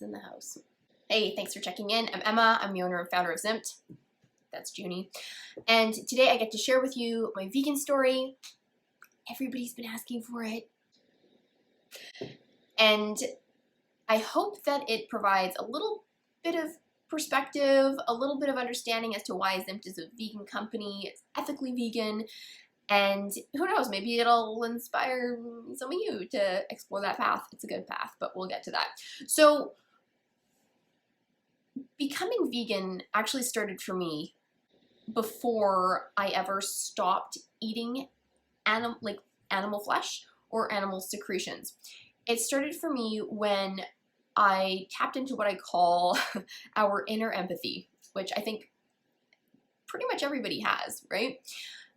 is in the house. Hey, thanks for checking in. I'm Emma. I'm the owner and founder of Zimt. That's Junie. And today I get to share with you my vegan story. Everybody's been asking for it. And I hope that it provides a little bit of perspective, a little bit of understanding as to why Zimt is a vegan company. It's ethically vegan. And who knows, maybe it'll inspire some of you to explore that path. It's a good path, but we'll get to that. So becoming vegan actually started for me before I ever stopped eating animal flesh or animal secretions. It started for me when I tapped into what I call our inner empathy, which I think pretty much everybody has, right?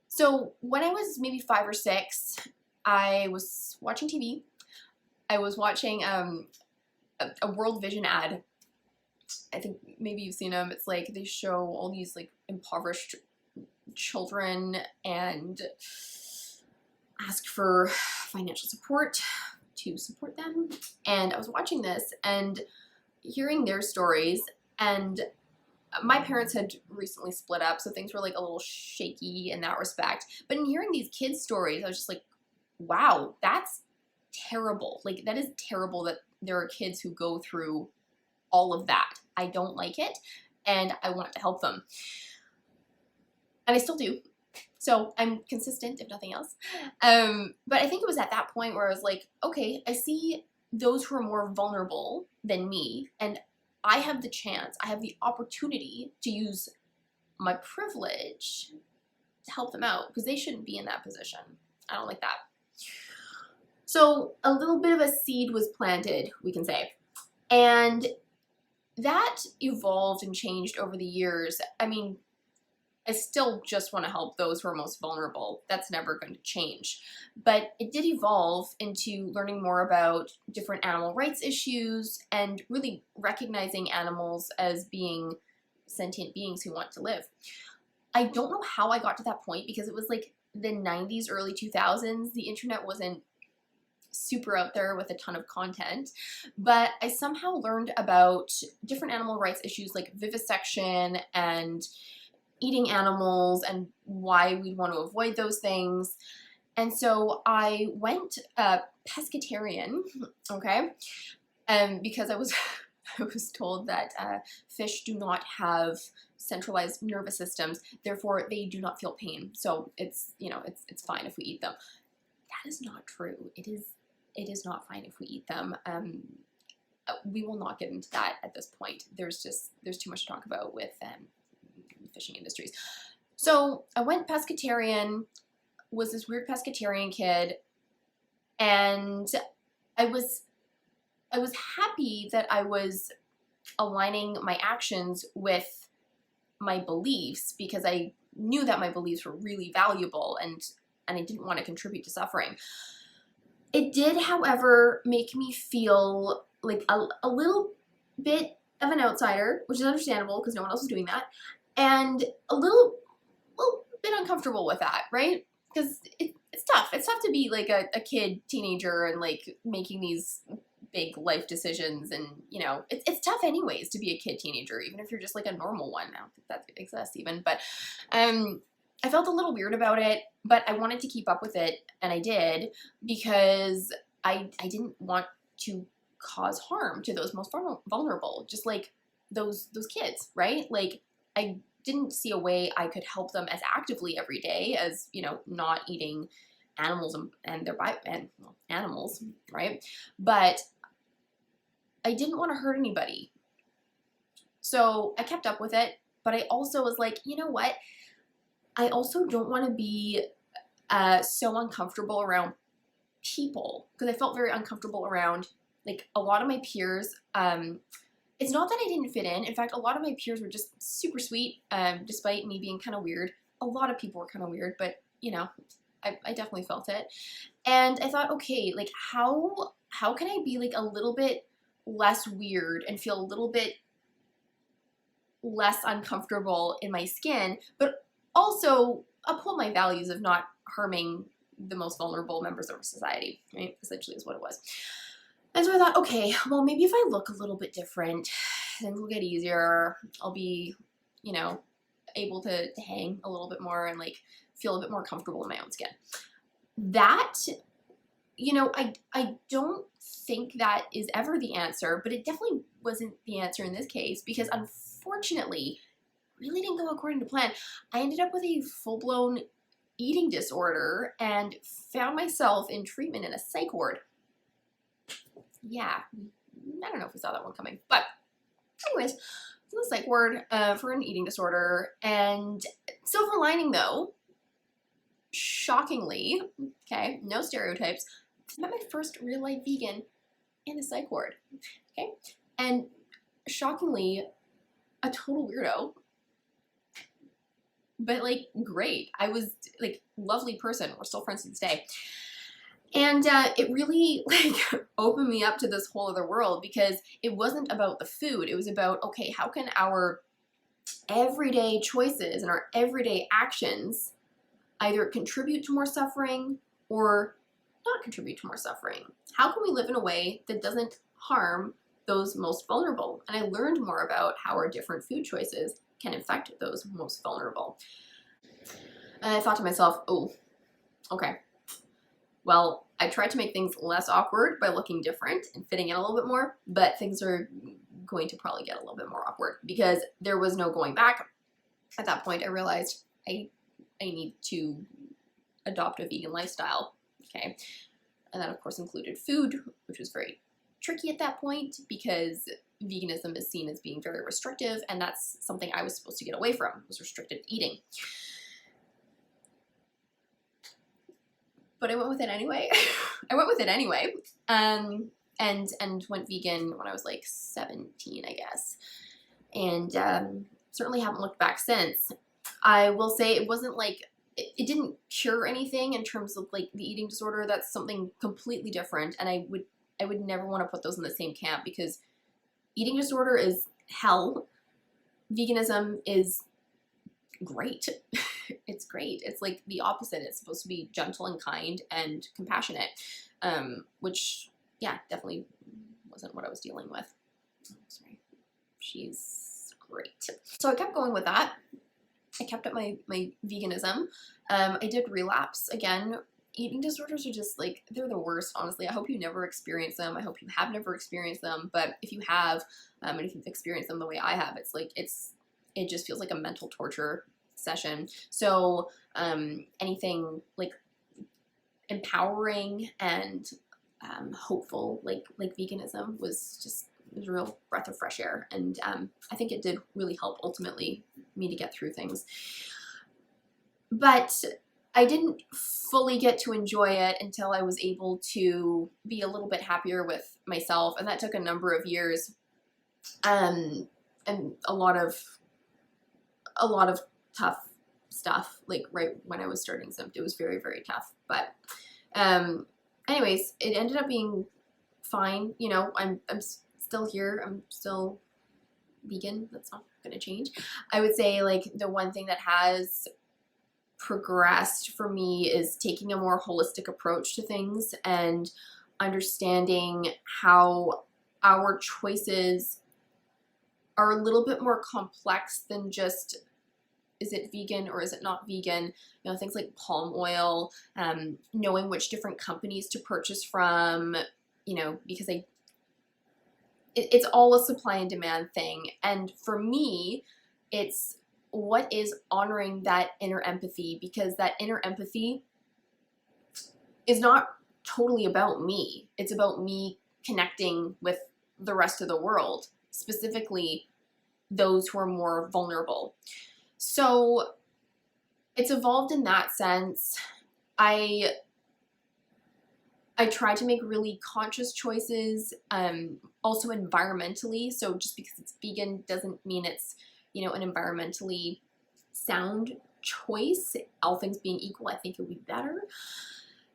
So when I was maybe 5 or 6, I was watching TV. I was watching a World Vision ad. I think maybe you've seen them. It's like they show all these like impoverished children and ask for financial support to support them. And I was watching this and hearing their stories, and my parents had recently split up, so things were like a little shaky in that respect. But in hearing these kids' stories, I was just like, wow, that's terrible. Like, that is terrible that there are kids who go through all of that. I don't like it, and I want to help them. And I still do. So I'm consistent, if nothing else. But I think it was at that point where I was like, okay, I see those who are more vulnerable than me, and I have the chance, I have the opportunity to use my privilege to help them out, because they shouldn't be in that position. I don't like that. So a little bit of a seed was planted, we can say. And that evolved and changed over the years. I mean, I still just want to help those who are most vulnerable. That's never going to change. But it did evolve into learning more about different animal rights issues and really recognizing animals as being sentient beings who want to live. I don't know how I got to that point, because it was like the 90s, early 2000s. The internet wasn't super out there with a ton of content, but I somehow learned about different animal rights issues like vivisection and eating animals and why we'd want to avoid those things. And so I went pescatarian, okay, because I was I was told that fish do not have centralized nervous systems, therefore they do not feel pain. So it's, you know, it's fine if we eat them. That is not true. It is not fine if we eat them. We will not get into that at this point. There's too much to talk about with fishing industries. So I went pescatarian, was this weird pescatarian kid, and I was happy that I was aligning my actions with my beliefs, because I knew that my beliefs were really valuable, and I didn't want to contribute to suffering. It did, however, make me feel like a little bit of an outsider, which is understandable because no one else is doing that, and a little bit uncomfortable with that, right? Because it's tough. It's tough to be like a kid, teenager, and like making these big life decisions, and you know, it's tough anyways to be a kid, teenager, even if you're just like a normal one. I don't think that exists even, but I felt a little weird about it, but I wanted to keep up with it, and I did, because I didn't want to cause harm to those most vulnerable, just like those kids, right? Like, I didn't see a way I could help them as actively every day as, you know, not eating animals and animals, right? But I didn't want to hurt anybody. So I kept up with it, but I also was like, you know what? I also don't want to be so uncomfortable around people, because I felt very uncomfortable around like a lot of my peers. It's not that I didn't fit in. In fact, a lot of my peers were just super sweet, despite me being kind of weird. A lot of people were kind of weird, but you know, I definitely felt it. And I thought, okay, like how can I be like a little bit less weird and feel a little bit less uncomfortable in my skin, but also uphold my values of not harming the most vulnerable members of our society, right? Essentially is what it was. And so I thought, okay, well, maybe if I look a little bit different, things will get easier. I'll be, you know, able to hang a little bit more and like feel a bit more comfortable in my own skin. That, you know, I don't think that is ever the answer, but it definitely wasn't the answer in this case because unfortunately, really didn't go according to plan. I ended up with a full-blown eating disorder and found myself in treatment in a psych ward. Yeah, I don't know if we saw that one coming, but anyways, in the psych ward for an eating disorder. And silver lining though, shockingly, okay, no stereotypes, I met my first real life vegan in the psych ward, okay, and shockingly, a total weirdo, but like great. I was like lovely person. We're still friends to this day. And it really like opened me up to this whole other world because it wasn't about the food. It was about, okay, how can our everyday choices and our everyday actions either contribute to more suffering or not contribute to more suffering? How can we live in a way that doesn't harm those most vulnerable? And I learned more about how our different food choices can affect those most vulnerable. And I thought to myself, oh, okay. Well, I tried to make things less awkward by looking different and fitting in a little bit more, but things are going to probably get a little bit more awkward because there was no going back. At that point, I realized I need to adopt a vegan lifestyle, okay? And that, of course, included food, which was very tricky at that point because veganism is seen as being very restrictive, and that's something I was supposed to get away from, was restricted eating. But I went with it anyway. I went with it anyway, and went vegan when I was like 17, I guess, and certainly haven't looked back since. I will say it wasn't like it didn't cure anything in terms of like the eating disorder. That's something completely different, and I would never want to put those in the same camp because eating disorder is hell. Veganism is great. It's great. It's like the opposite. It's supposed to be gentle and kind and compassionate, which, yeah, definitely wasn't what I was dealing with. Oh, sorry. She's great. So I kept going with that. I kept up my veganism. I did relapse again. Eating disorders are just like, they're the worst, honestly. I hope you never experience them. I hope you have never experienced them. But if you have, and if you've experienced them the way I have, it's like, it just feels like a mental torture session. So anything like empowering and hopeful like veganism was a real breath of fresh air, and I think it did really help ultimately me to get through things. But I didn't fully get to enjoy it until I was able to be a little bit happier with myself, and that took a number of years and a lot of tough stuff, like right when I was starting Zimt. It was very, very tough. But anyways, it ended up being fine. You know, I'm still here. I'm still vegan. That's not going to change. I would say like the one thing that has progressed for me is taking a more holistic approach to things and understanding how our choices are a little bit more complex than just, is it vegan or is it not vegan? You know, things like palm oil, knowing which different companies to purchase from, you know, because it's all a supply and demand thing. And for me, it's what is honoring that inner empathy, because that inner empathy is not totally about me. It's about me connecting with the rest of the world, specifically those who are more vulnerable. So it's evolved in that sense. I try to make really conscious choices, also environmentally. So just because it's vegan doesn't mean it's, you know, an environmentally sound choice. All things being equal, I think it would be better.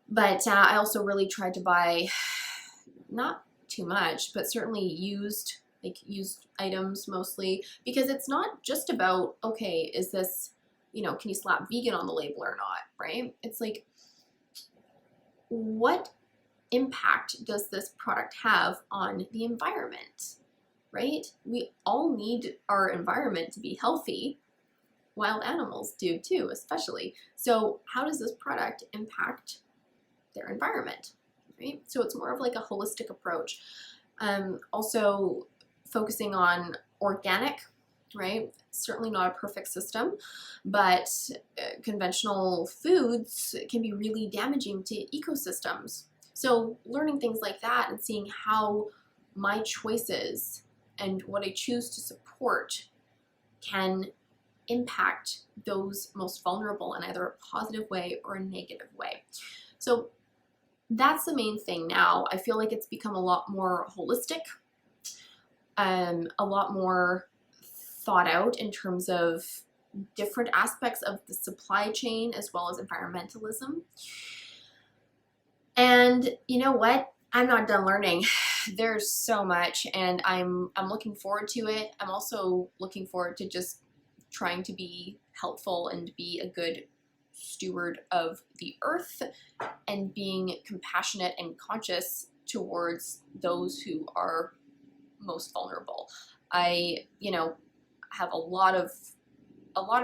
But I also really tried to buy, not too much, but certainly used items mostly, because it's not just about, okay, is this, you know, can you slap vegan on the label or not, right? It's like, what impact does this product have on the environment, right? We all need our environment to be healthy. Wild animals do too, especially. So how does this product impact their environment, right? So it's more of like a holistic approach. Also focusing on organic, right? Certainly not a perfect system, but conventional foods can be really damaging to ecosystems. So learning things like that and seeing how my choices and what I choose to support can impact those most vulnerable in either a positive way or a negative way. So that's the main thing now. I feel like it's become a lot more holistic, a lot more thought out in terms of different aspects of the supply chain as well as environmentalism. And you know what? I'm not done learning. There's so much, and I'm looking forward to it. I'm also looking forward to just trying to be helpful and be a good steward of the earth and being compassionate and conscious towards those who are most vulnerable. I, have a lot of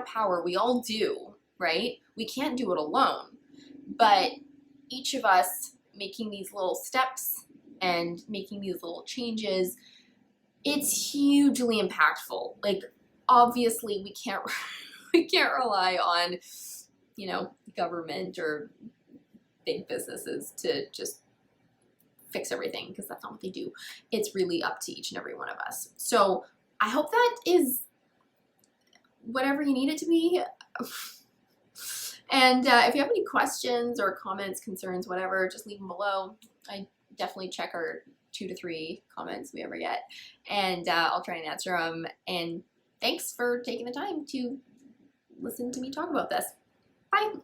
power. We all do, right? We can't do it alone, but each of us making these little steps and making these little changes, it's hugely impactful. Like, obviously we can't rely on, government or big businesses to just fix everything, because that's not what they do. It's really up to each and every one of us. So I hope that is whatever you need it to be. And if you have any questions or comments, concerns, whatever, just leave them below. I definitely check our 2 to 3 comments we ever get, and I'll try and answer them. And thanks for taking the time to listen to me talk about this. Bye.